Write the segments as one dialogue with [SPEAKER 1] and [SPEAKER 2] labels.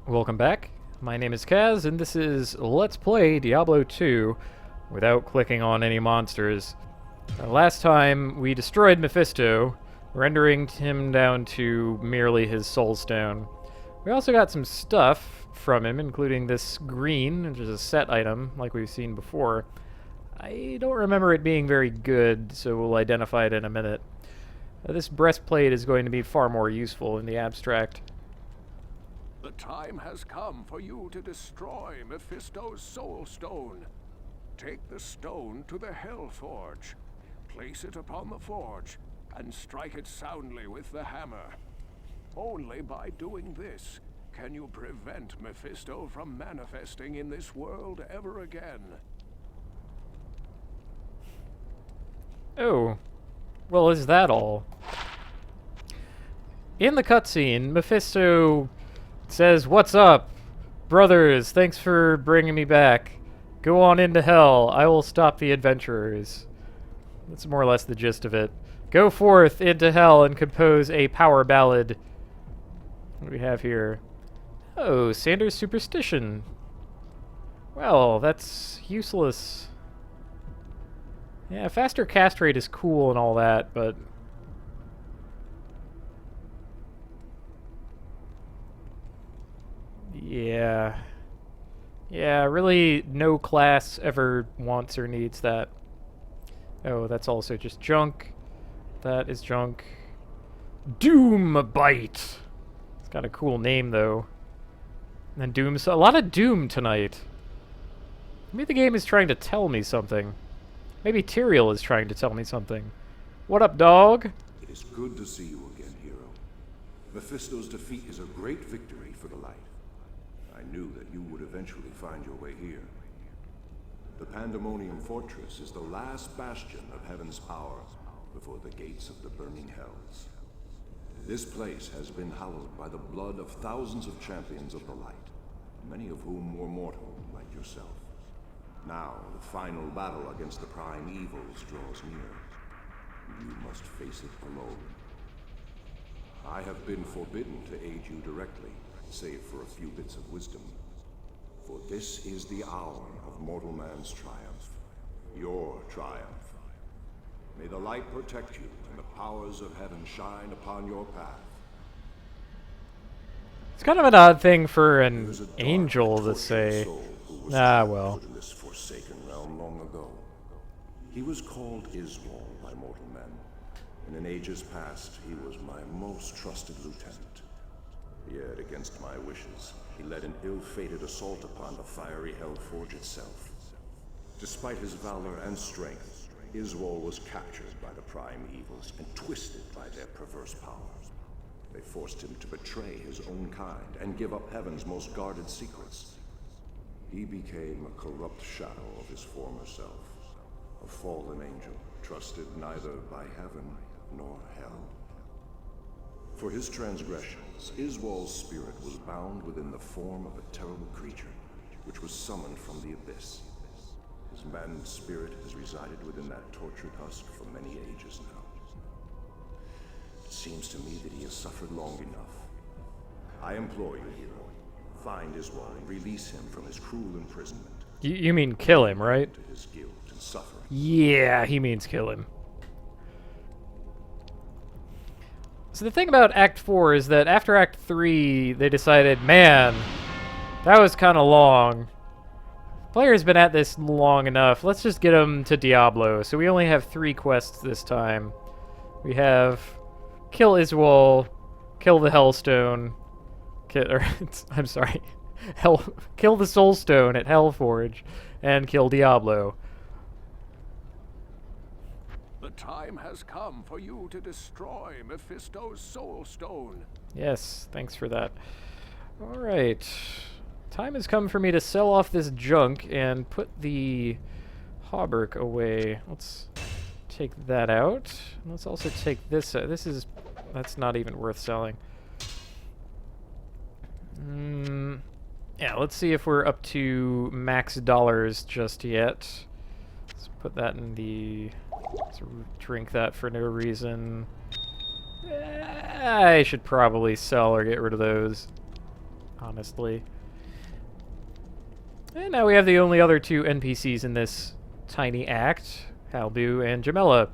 [SPEAKER 1] Welcome back. My name is Kaz, and this is Let's Play Diablo 2 without clicking on any monsters. Last time, we destroyed Mephisto, rendering him down to merely his soul stone. We also got some stuff from him, including this green, which is a set item, like we've seen before. I don't remember it being very good, so we'll identify it in a minute. This breastplate is going to be far more useful in the abstract.
[SPEAKER 2] The time has come for you to destroy Mephisto's soul stone. Take the stone to the Hell Forge. Place it upon the forge, and strike it soundly with the hammer. Only by doing this can you prevent Mephisto from manifesting in this world ever again.
[SPEAKER 1] Oh. Well, is that all? In the cutscene, Mephisto says, "What's up? Brothers, thanks for bringing me back. Go on into hell. I will stop the adventurers." That's more or less the gist of it. Go forth into hell and compose a power ballad. What do we have here? Oh, Sanders' superstition. Well, that's useless. Yeah, faster cast rate is cool and all that, but yeah, really no class ever wants or needs that. Oh, that's also just junk. That is junk. Doom Bite. It's got a cool name though. And then Doom, so a lot of Doom tonight. Maybe the game is trying to tell me something. Maybe Tyrael is trying to tell me something. What up, dog?
[SPEAKER 3] It is good to see you again, hero. Mephisto's defeat is a great victory for the light. I knew that you would eventually find your way here. The Pandemonium fortress is the last bastion of heaven's power before the gates of the burning hells. This place has been hallowed by the blood of thousands of champions of the light, many of whom were mortal, like yourself. Now, the final battle against the prime evils draws near. You must face it alone. I have been forbidden to aid you directly, save for a few bits of wisdom. For this is the hour of mortal man's triumph. Your triumph. May the light protect you, and the powers of heaven shine upon your path.
[SPEAKER 1] It's kind of an odd thing for an angel to say. Ah, well.
[SPEAKER 3] In this forsaken realm long ago. He was called Izual by mortal men, and in ages past he was my most trusted lieutenant. Yet against my wishes, he led an ill-fated assault upon the fiery Hell Forge itself. Despite his valor and strength, Izual was captured by the prime evils and twisted by their perverse power. They forced him to betray his own kind and give up heaven's most guarded secrets. He became a corrupt shadow of his former self, a fallen angel, trusted neither by heaven nor hell. For his transgressions, Izual's spirit was bound within the form of a terrible creature, which was summoned from the abyss. His maddened spirit has resided within that tortured husk for many ages now. It seems to me that he has suffered long enough. I implore you, hero. Find Izual and release him from his cruel imprisonment.
[SPEAKER 1] You mean kill him, right?
[SPEAKER 3] To his guilt and suffering.
[SPEAKER 1] Yeah, he means kill him. So the thing about Act 4 is that after Act 3, they decided, man, that was kind of long. Player's been at this long enough. Let's just get him to Diablo. So we only have 3 quests this time. We have kill Izual, kill the Hellstone, I'm sorry, kill the Soul Stone at Hellforge, and kill Diablo.
[SPEAKER 2] The time has come for you to destroy Mephisto's soul stone.
[SPEAKER 1] Yes, thanks for that. Alright. Time has come for me to sell off this junk and put the hauberk away. Let's take that out. Let's also take this out. That's not even worth selling. Yeah, let's see if we're up to max dollars just yet. Let's put that in the... Let's drink that for no reason. I should probably sell or get rid of those. honestly. And now we have the only other two NPCs in this tiny act, Halbu and Jamela.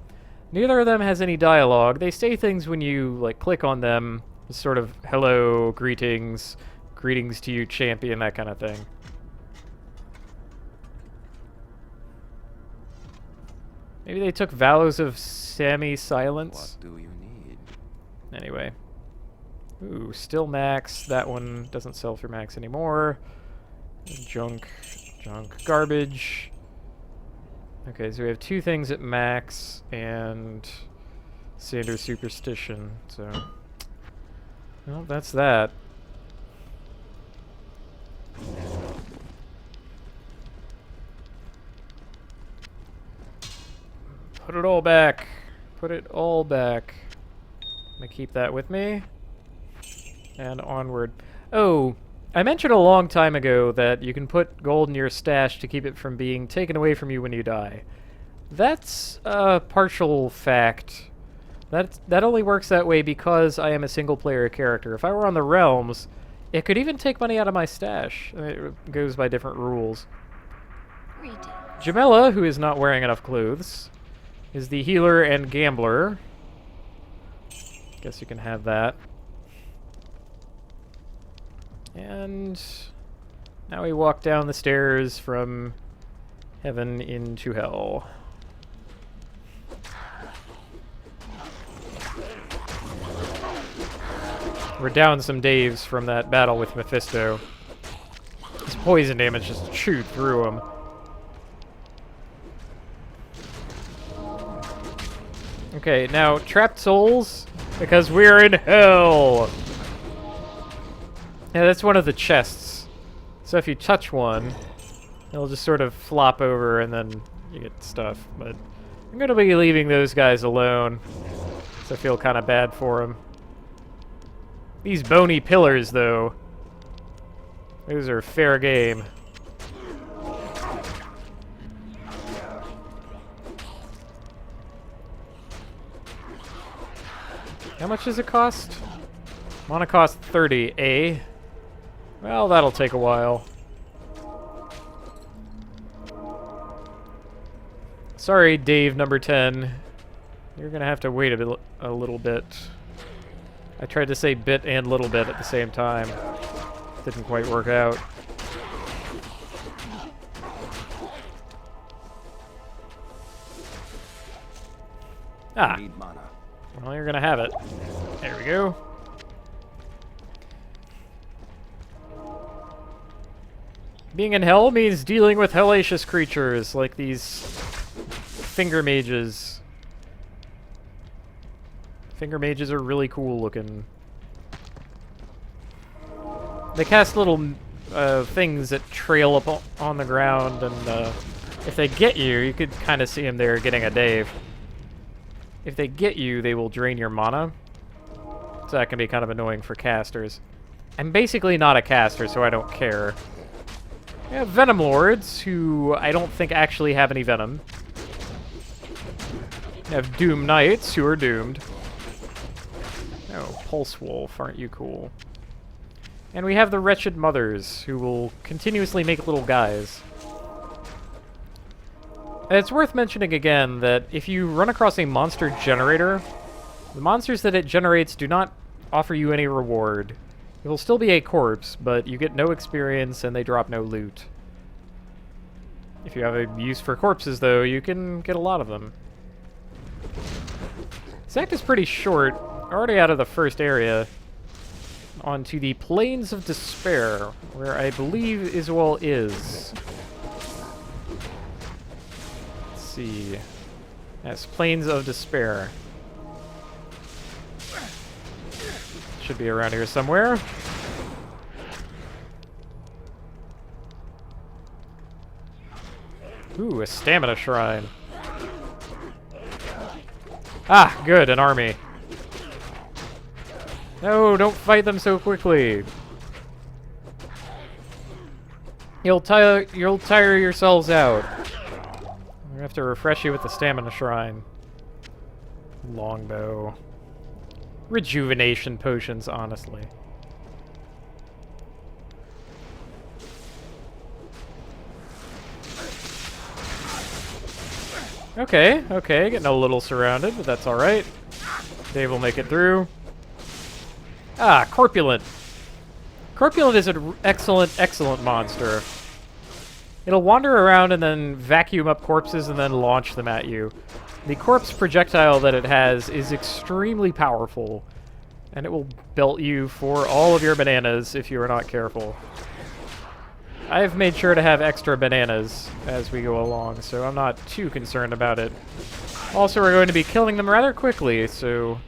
[SPEAKER 1] Neither of them has any dialogue. They say things when you, like, click on them. Sort of, hello, greetings, greetings to you, champion, that kind of thing. Maybe they took vows of semi-silence?
[SPEAKER 4] What do you need?
[SPEAKER 1] Anyway. Ooh, still max. That one doesn't sell for max anymore. Junk, garbage. Okay, so we have two things at max and Sanders Superstition, so... Well, that's that. Put it all back. Put it all back. I'm gonna keep that with me. And onward. Oh, I mentioned a long time ago that you can put gold in your stash to keep it from being taken away from you when you die. That's a partial fact. That only works that way because I am a single-player character. If I were on the Realms, it could even take money out of my stash. It goes by different rules. Jamela, who is not wearing enough clothes, is the healer and gambler. Guess you can have that. And now we walk down the stairs from heaven into hell. We're down some Daves from that battle with Mephisto. His poison damage just chewed through him. Okay, now trapped souls, because we're in hell! Yeah, that's one of the chests. So if you touch one, it'll just sort of flop over and then you get stuff. But I'm gonna be leaving those guys alone, so I feel kind of bad for them. These bony pillars, though, those are fair game. How much does it cost? Wanna cost 30, eh? Well, that'll take a while. Sorry, Dave number 10. You're gonna have to wait a little bit. I tried to say bit and little bit at the same time. Didn't quite work out. Ah.
[SPEAKER 4] Need mana.
[SPEAKER 1] Well, you're gonna have it. There we go. Being in hell means dealing with hellacious creatures like these finger mages. Finger mages are really cool looking. They cast little things that trail up on the ground, and if they get you, you could kind of see them there getting a Dave. If they get you, they will drain your mana. So that can be kind of annoying for casters. I'm basically not a caster, so I don't care. We have Venom Lords, who I don't think actually have any venom. We have Doom Knights, who are doomed. Oh, Pulse Wolf, aren't you cool? And we have the Wretched Mothers, who will continuously make little guys. And it's worth mentioning again that if you run across a monster generator, the monsters that it generates do not offer you any reward. It will still be a corpse, but you get no experience and they drop no loot. If you have a use for corpses, though, you can get a lot of them. This act is pretty short. Already out of the first area. Onto the Plains of Despair, where I believe Izual is. Let's see. Yes, Plains of Despair. Should be around here somewhere. Ooh, a stamina shrine. Ah, good, an army. No, don't fight them so quickly. You'll tire yourselves out. We have to refresh you with the stamina shrine. Longbow. Rejuvenation potions, honestly. Okay, okay, getting a little surrounded, but that's alright. Dave will make it through. Ah, Corpulent. Corpulent is an excellent, excellent monster. It'll wander around and then vacuum up corpses and then launch them at you. The corpse projectile that it has is extremely powerful, and it will belt you for all of your bananas if you are not careful. I've made sure to have extra bananas as we go along, so I'm not too concerned about it. Also, we're going to be killing them rather quickly, so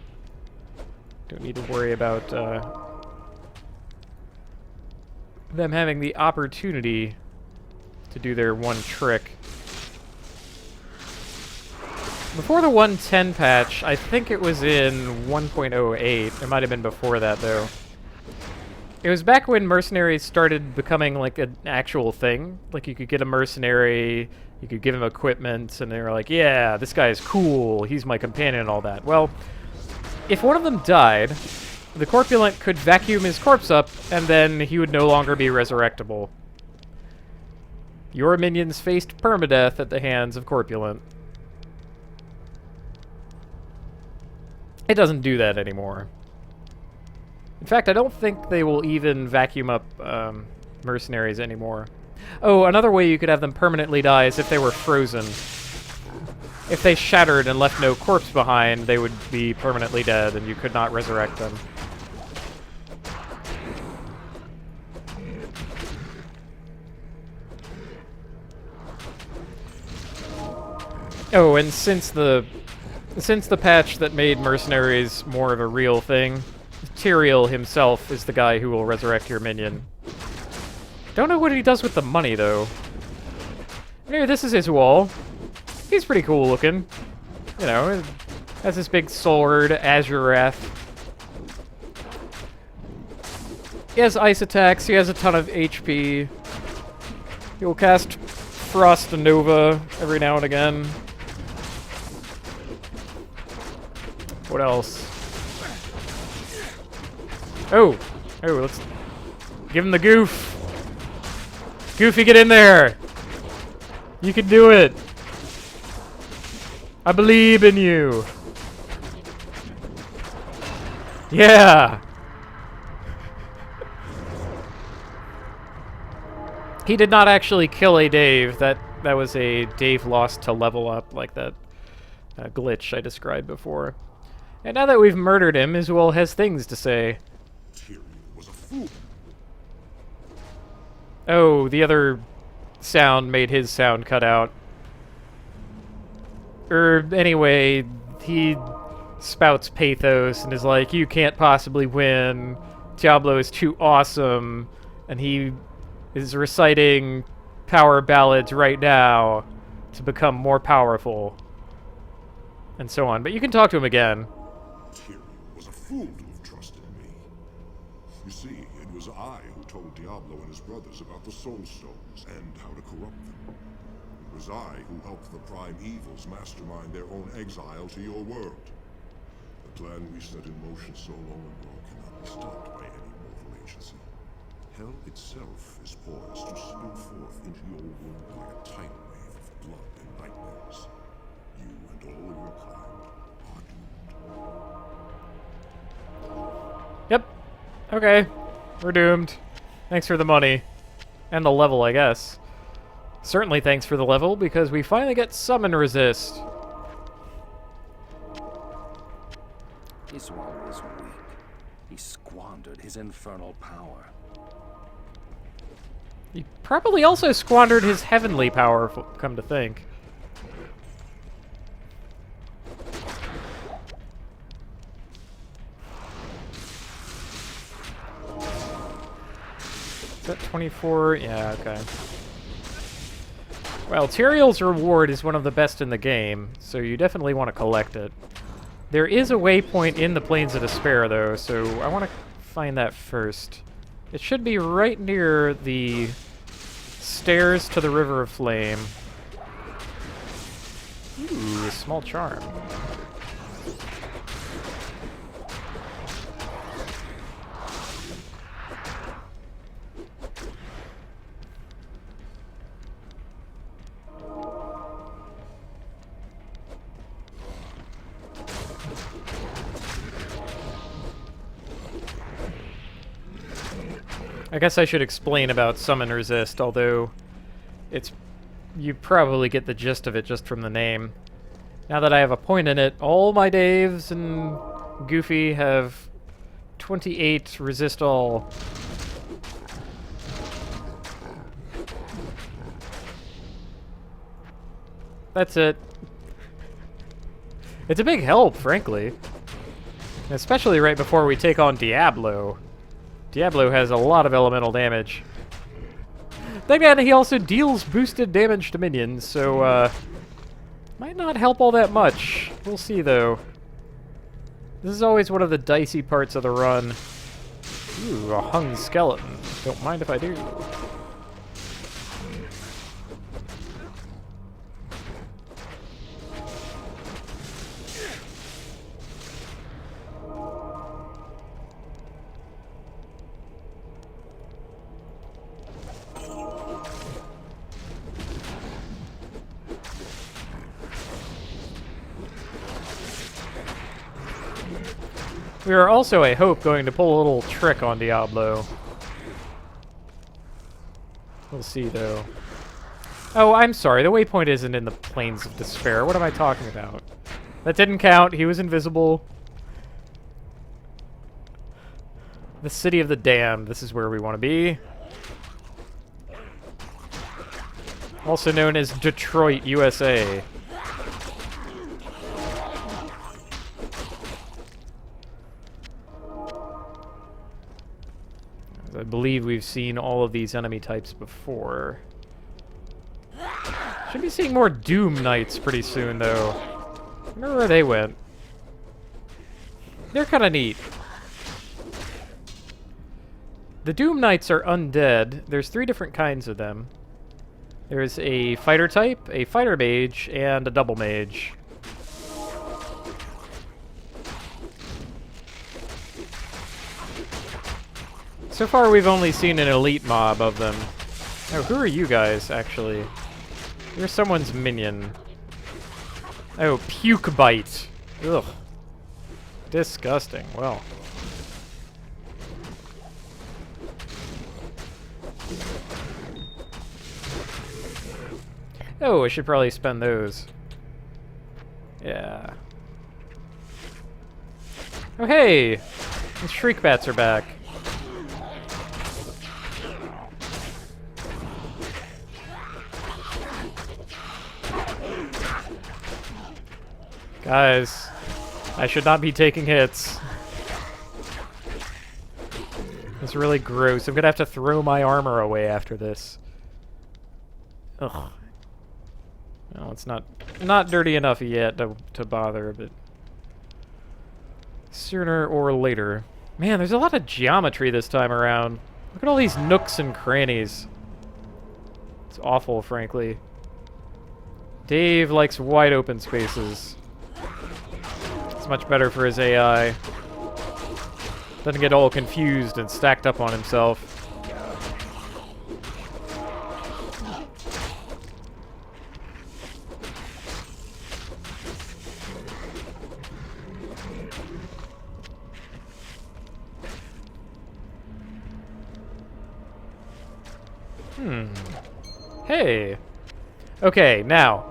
[SPEAKER 1] don't need to worry about them having the opportunity to do their one trick. Before the 1.10 patch, I think it was in 1.08. It might have been before that, though. It was back when mercenaries started becoming like an actual thing. Like, you could get a mercenary, you could give him equipment, and they were like, yeah, this guy is cool, he's my companion and all that. Well, if one of them died, the Corpulent could vacuum his corpse up, and then he would no longer be resurrectable. Your minions faced permadeath at the hands of Corpulent. It doesn't do that anymore. In fact, I don't think they will even vacuum up mercenaries anymore. Oh, another way you could have them permanently die is if they were frozen. If they shattered and left no corpse behind, they would be permanently dead and you could not resurrect them. Oh, and since the patch that made mercenaries more of a real thing, Tyrael himself is the guy who will resurrect your minion. Don't know what he does with the money, though. Anyway, this is Izual. He's pretty cool looking. You know, has this big sword, Azure Wrath. He has ice attacks, he has a ton of HP. He will cast Frost and Nova every now and again. What else? Oh, let's give him the goof. Goofy, get in there. You can do it. I believe in you. Yeah. He did not actually kill a Dave. That was a Dave lost to level up, like that glitch I described before. And now that we've murdered him, Izual has things to say.
[SPEAKER 3] Tyrael was a fool.
[SPEAKER 1] Oh, the other sound made his sound cut out. Anyway, he spouts pathos and is like, you can't possibly win. Diablo is too awesome. And he is reciting power ballads right now to become more powerful. And so on. But you can talk to him again.
[SPEAKER 3] Tyrael was a fool to have trusted me. You see, it was I who told Diablo and his brothers about the Soul Stones and how to corrupt them. It was I who helped the Prime Evils mastermind their own exile to your world. The plan we set in motion so long ago cannot be stopped by any mortal agency. Hell itself is poised to spill forth into your world like a tidal wave of blood and nightmares. You and all of your kind are doomed.
[SPEAKER 1] Yep. Okay. We're doomed. Thanks for the money. And the level, I guess. Certainly thanks for the level, because we finally get Summon Resist.
[SPEAKER 4] Izual was weak. He squandered his infernal power.
[SPEAKER 1] He probably also squandered his heavenly power, come to think. Is that 24? Yeah, okay. Well, Tyrael's reward is one of the best in the game, so you definitely want to collect it. There is a waypoint in the Plains of Despair, though, so I want to find that first. It should be right near the stairs to the River of Flame. Ooh, a small charm. I guess I should explain about summon resist, although you probably get the gist of it just from the name. Now that I have a point in it, all my Daves and Goofy have 28 resist all. That's it. It's a big help, frankly. Especially right before we take on Diablo. Diablo has a lot of elemental damage. Then again, he also deals boosted damage to minions, so, might not help all that much. We'll see, though. This is always one of the dicey parts of the run. Ooh, a hung skeleton. Don't mind if I do. We are also, I hope, going to pull a little trick on Diablo. We'll see, though. Oh, I'm sorry. The waypoint isn't in the Plains of Despair. What am I talking about? That didn't count. He was invisible. The City of the Damned. This is where we want to be. Also known as Detroit, USA. I believe we've seen all of these enemy types before. Should be seeing more Doom Knights pretty soon, though. I wonder where they went. They're kind of neat. The Doom Knights are undead. There's 3 different kinds of them. There's a fighter type, a fighter mage, and a double mage. So far, we've only seen an elite mob of them. Oh, who are you guys, actually? You're someone's minion. Oh, Puke Bite. Ugh. Disgusting. Well. Oh, I should probably spend those. Yeah. Oh, hey! The Shriek Bats are back. Guys, I should not be taking hits. It's really gross. I'm gonna have to throw my armor away after this. Ugh. Well, it's not dirty enough yet to bother, but sooner or later. Man, there's a lot of geometry this time around. Look at all these nooks and crannies. It's awful, frankly. Dave likes wide open spaces. It's much better for his AI. Doesn't get all confused and stacked up on himself. Hey. Okay, now.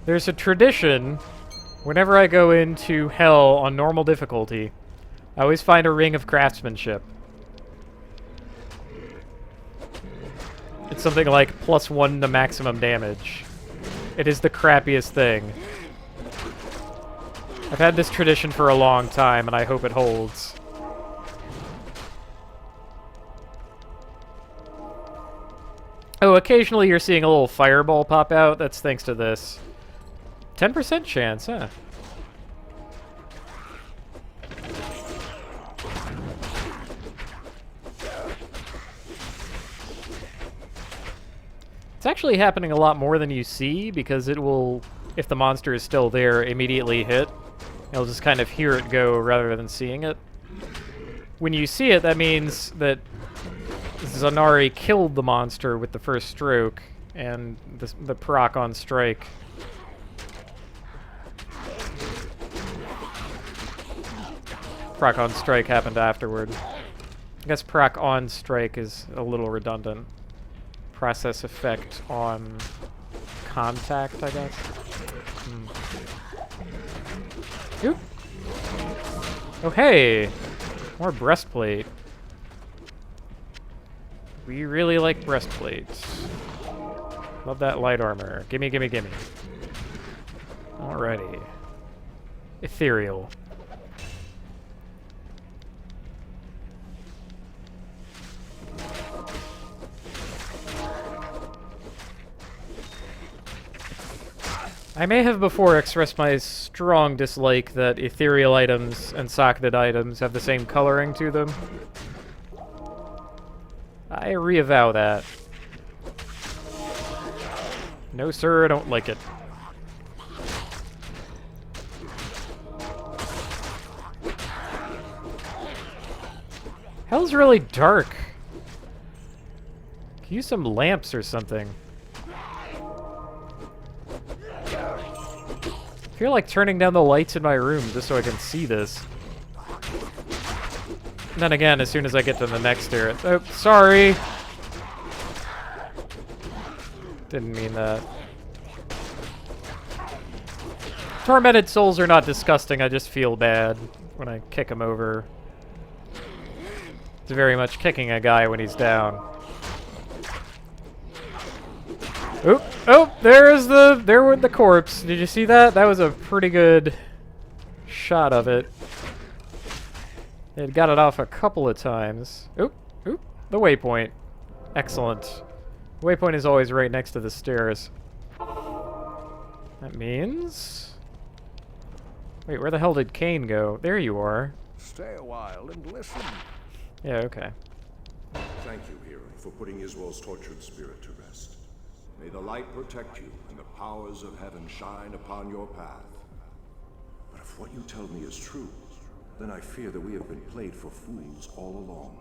[SPEAKER 1] There's a tradition. Whenever I go into hell on normal difficulty, I always find a ring of craftsmanship. It's something like +1 to maximum damage. It is the crappiest thing. I've had this tradition for a long time, and I hope it holds. Oh, occasionally you're seeing a little fireball pop out. That's thanks to this. 10% chance, huh? It's actually happening a lot more than you see, because it will, if the monster is still there, immediately hit. You'll just kind of hear it go rather than seeing it. When you see it, that means that Zanari killed the monster with the first stroke, and the proc on strike. Proc on strike happened afterward. I guess proc on strike is a little redundant. Process effect on contact, I guess. Oop. Oh, hey! More breastplate. We really like breastplates. Love that light armor. Gimme, gimme, gimme. Alrighty. Ethereal. I may have before expressed my strong dislike that ethereal items and socketed items have the same coloring to them. I reavow that. No, sir, I don't like it. Hell's really dark. Can use some lamps or something. I feel like turning down the lights in my room just so I can see this. And then again, as soon as I get to the next stair, oh, sorry. Didn't mean that. Tormented souls are not disgusting, I just feel bad when I kick them over. It's very much kicking a guy when he's down. Oop! Oh, there went the corpse. Did you see that? That was a pretty good shot of it. It got it off a couple of times. Oop! Oop! The waypoint. Excellent. The waypoint is always right next to the stairs. That means... Wait, where the hell did Cain go? There you are.
[SPEAKER 2] Stay a while and listen.
[SPEAKER 1] Yeah, okay.
[SPEAKER 3] Thank you, hero, for putting Izual's tortured spirit to rest. May the light protect you and the powers of heaven shine upon your path. But if what you tell me is true, then I fear that we have been played for fools all along.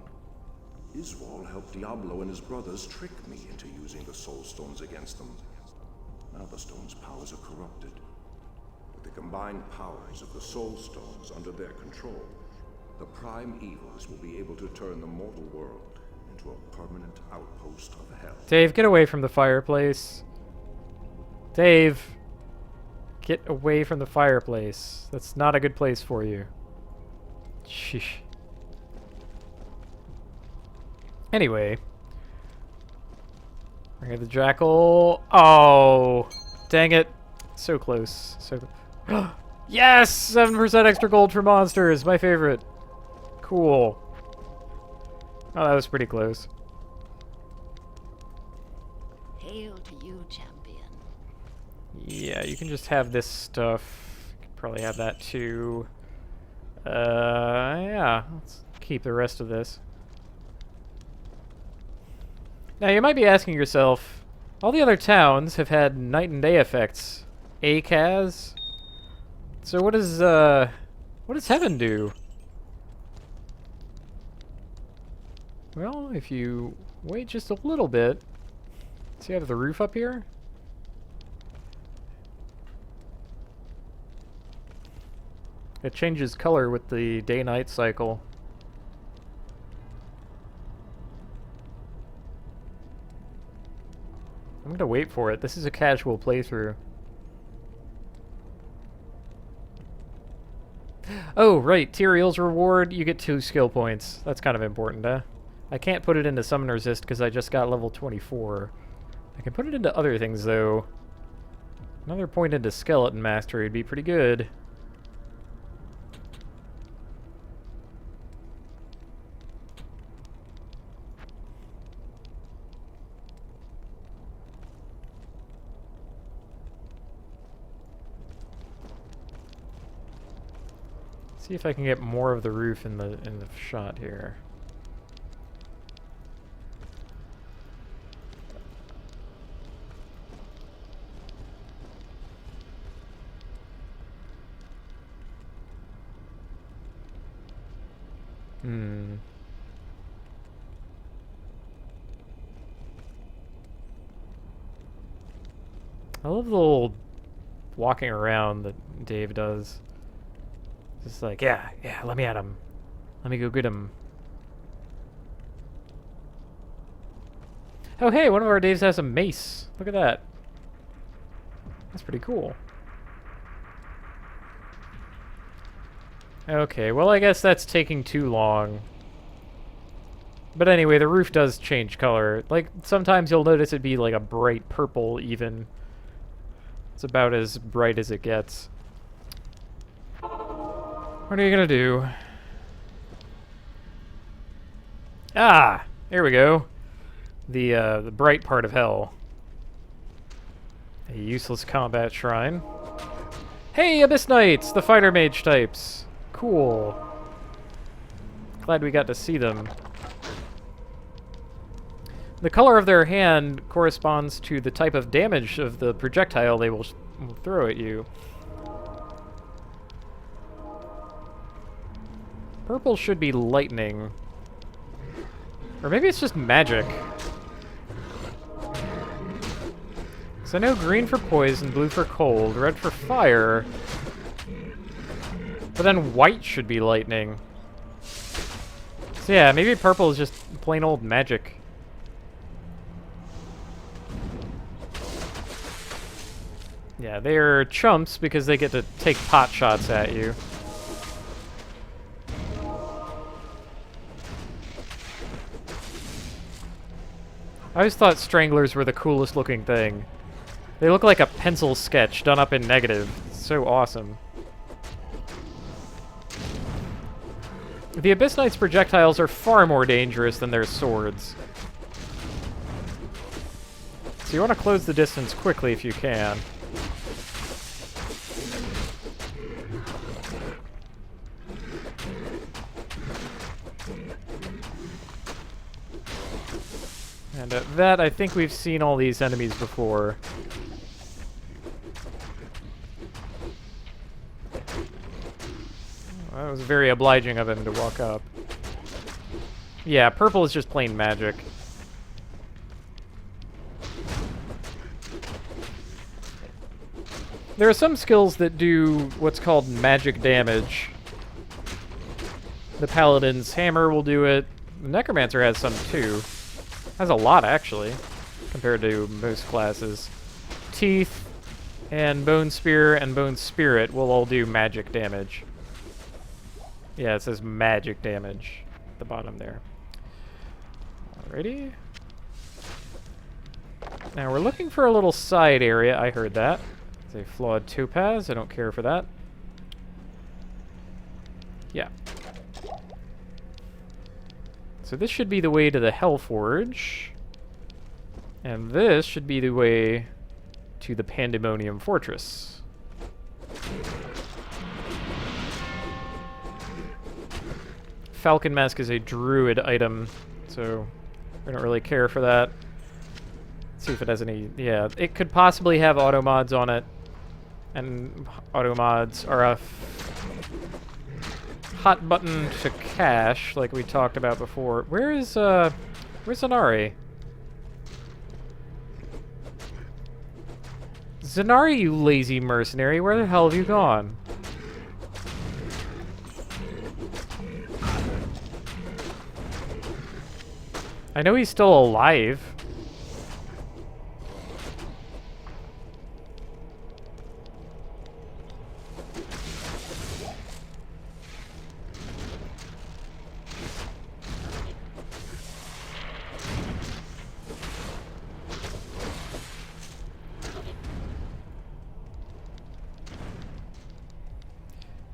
[SPEAKER 3] Izual helped Diablo and his brothers trick me into using the soul stones against them. Now the stones' powers are corrupted. With the combined powers of the soul stones under their control, the prime evils will be able to turn the mortal world into a permanent outpost of hell.
[SPEAKER 1] Dave, get away from the fireplace. Dave, get away from the fireplace. That's not a good place for you. Sheesh. Anyway. Ring of the Jackal. Oh, dang it. So close. So yes! 7% extra gold for monsters. My favorite. Cool. Oh, that was pretty close.
[SPEAKER 5] Hail to you, champion.
[SPEAKER 1] Yeah, you can just have this stuff. You can probably have that too. Yeah. Let's keep the rest of this. Now, you might be asking yourself, all the other towns have had night and day effects. Kaz? So what does heaven do? Well, if you wait just a little bit, see, I have the roof up here? It changes color with the day-night cycle. I'm gonna wait for it. This is a casual playthrough. Oh, right. Tyrael's reward, you get 2 skill points. That's kind of important, huh? I can't put it into Summon Resist because I just got level 24. I can put it into other things, though. Another point into Skeleton Mastery would be pretty good. See if I can get more of the roof in the shot here. I love the little walking around that Dave does. Just like, yeah, let me at him. Let me go get him. Oh hey, one of our Daves has a mace. Look at that. That's pretty cool. Okay, well I guess that's taking too long. But anyway, the roof does change color. Like, sometimes you'll notice it be like a bright purple even. It's about as bright as it gets. What are you gonna do? Ah! There we go. The bright part of hell. A useless combat shrine. Hey, Abyss Knights! The fighter mage types! Cool. Glad we got to see them. The color of their hand corresponds to the type of damage of the projectile they will throw at you. Purple should be lightning. Or maybe it's just magic. So I know green for poison, blue for cold, red for fire. But then white should be lightning. So yeah, maybe purple is just plain old magic. Yeah, they're chumps because they get to take pot shots at you. I always thought stranglers were the coolest looking thing. They look like a pencil sketch done up in negative. It's so awesome. The Abyss Knight's projectiles are far more dangerous than their swords. So you want to close the distance quickly if you can. And at that, I think we've seen all these enemies before. Well, that was very obliging of him to walk up. Yeah, purple is just plain magic. There are some skills that do what's called magic damage. The Paladin's hammer will do it. The Necromancer has some too. Has a lot, actually, compared to most classes. Teeth and Bone Spear and Bone Spirit will all do magic damage. Yeah, it says magic damage at the bottom there. Alrighty. Now we're looking for a little side area. I heard that. It's a flawed topaz. I don't care for that. Yeah. So this should be the way to the Hellforge. And this should be the way to the Pandemonium Fortress. Falcon Mask is a druid item, so we don't really care for that. Let's see if it has any... Yeah, it could possibly have auto mods on it. And auto mods are a hot button to cache, like we talked about before. Where's Zanari? Zanari, you lazy mercenary, where the hell have you gone? I know he's still alive.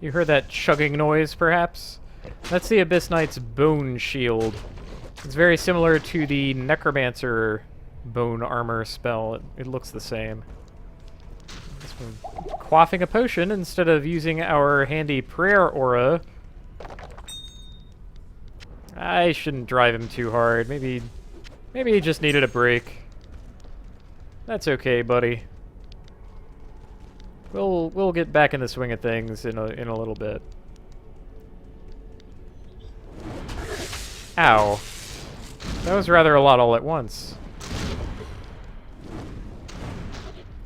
[SPEAKER 1] You heard that chugging noise, perhaps? That's the Abyss Knight's bone shield. It's very similar to the Necromancer bone armor spell. It looks the same. Quaffing a potion instead of using our handy prayer aura. I shouldn't drive him too hard. Maybe he just needed a break. That's okay, buddy. We'll get back in the swing of things in a little bit. Ow. That was rather a lot all at once.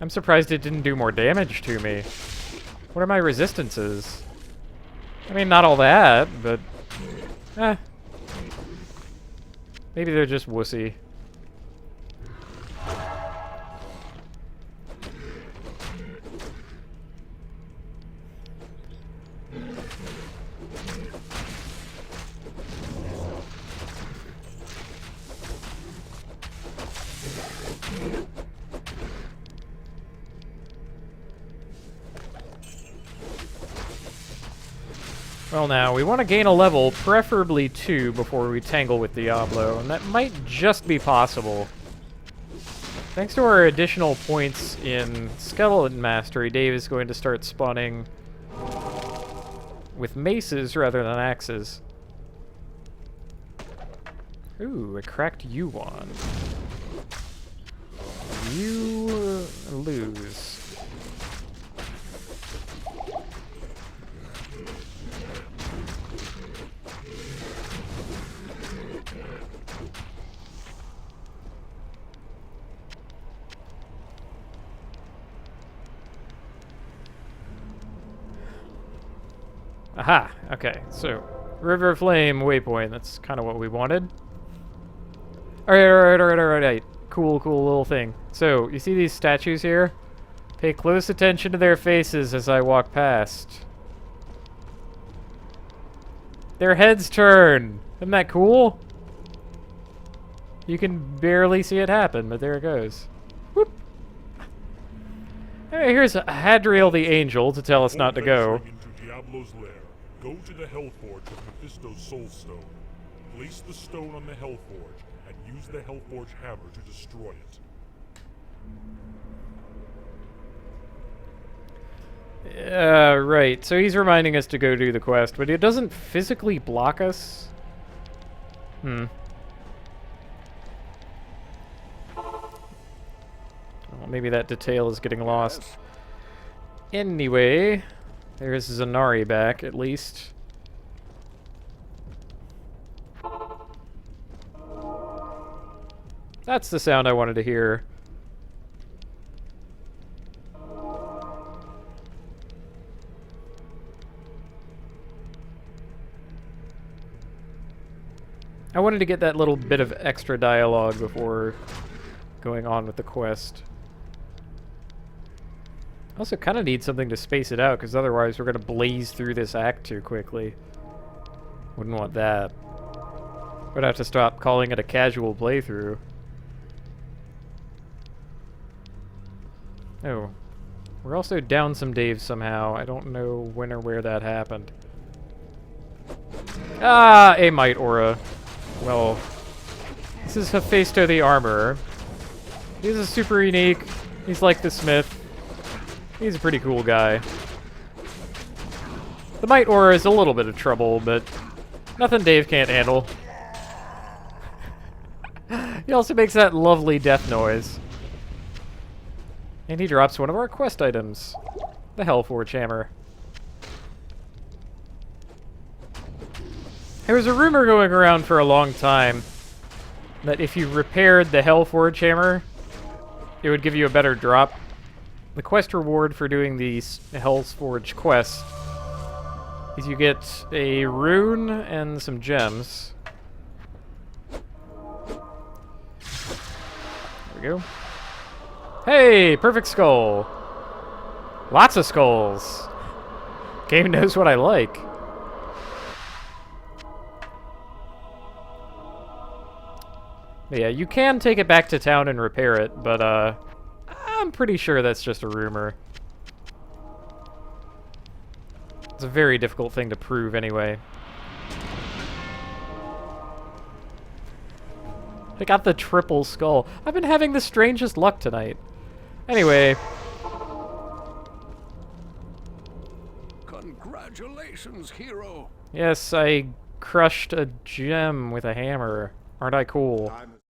[SPEAKER 1] I'm surprised it didn't do more damage to me. What are my resistances? I mean, not all that, but... Maybe they're just wussy. Well, now, we want to gain a level, preferably 2, before we tangle with Diablo, and that might just be possible. Thanks to our additional points in Skeleton Mastery, Dave is going to start spawning with maces rather than axes. Ooh, I cracked you on. You lose. Aha! Okay, so River Flame waypoint, that's kind of what we wanted. Alright. Cool little thing. So, you see these statues here? Pay close attention to their faces as I walk past. Their heads turn! Isn't that cool? You can barely see it happen, but there it goes. Whoop! Hey, here's Hadriel the Angel to tell us not to go.
[SPEAKER 6] Into Diablo's lair, go to the Hellforge with Mephisto's Soul Stone. Place the stone on the Hellforge, and use the Hellforge hammer to destroy it.
[SPEAKER 1] Right. So he's reminding us to go do the quest, but it doesn't physically block us. Well, maybe that detail is getting lost.
[SPEAKER 2] Yes.
[SPEAKER 1] Anyway, there's Zanari back, at least. That's the sound I wanted to hear. I wanted to get that little bit of extra dialogue before going on with the quest. Also kind of need something to space it out, because otherwise we're going to blaze through this act too quickly. Wouldn't want that. Would have to stop calling it a casual playthrough. Oh. We're also down some Daves somehow. I don't know when or where that happened. Ah, a Might Aura. Well, this is Hephaesto the Armorer. He's a super unique. He's like the Smith. He's a pretty cool guy. The Might Aura is a little bit of trouble, but nothing Dave can't handle. He also makes that lovely death noise. And he drops one of our quest items. The Hellforge Hammer. There was a rumor going around for a long time that if you repaired the Hellforge Hammer, it would give you a better drop. The quest reward for doing the Hellforge quest is you get a rune and some gems. There we go. Hey, perfect skull. Lots of skulls. Game knows what I like. But yeah, you can take it back to town and repair it, but I'm pretty sure that's just a rumor. It's a very difficult thing to prove anyway. I got the triple skull. I've been having the strangest luck tonight. Anyway.
[SPEAKER 2] Congratulations, hero.
[SPEAKER 1] Yes, I crushed a gem with a hammer. Aren't I cool?
[SPEAKER 3] I'm